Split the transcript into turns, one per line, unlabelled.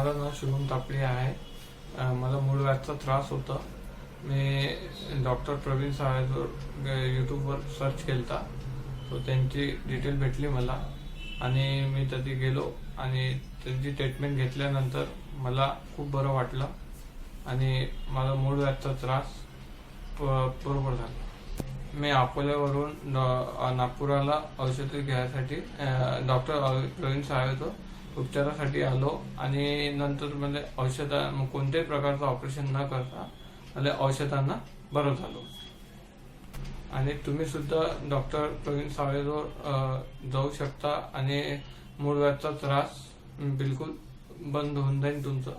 माझं नाव शुभम तापडे आहे. मला मूळ व्याधचा त्रास होता. मी डॉक्टर प्रवीण साळेवर यूट्यूबवर सर्च केलता, तो त्यांची डिटेल भेटली मला आणि मी तिथे गेलो आणि त्यांची ट्रीटमेंट घेतल्यानंतर मला खूप बरं वाटलं आणि माझा मूळ व्याधचा त्रास बरोबर झाला. मी अकोल्यावरून नागपुराला औषधे घ्यायसाठी डॉक्टर प्रवीण साळेवर उपचारासाठी आलो आणि नंतर म्हणजे कोणत्याही प्रकारचं ऑपरेशन न करता मला औषधांना बरं झालो. आणि तुम्ही सुद्धा डॉक्टर प्रवीण साळेवर जाऊ शकता आणि मूळ व्याधचा त्रास बिलकुल बंद होऊन जाईल तुमचं.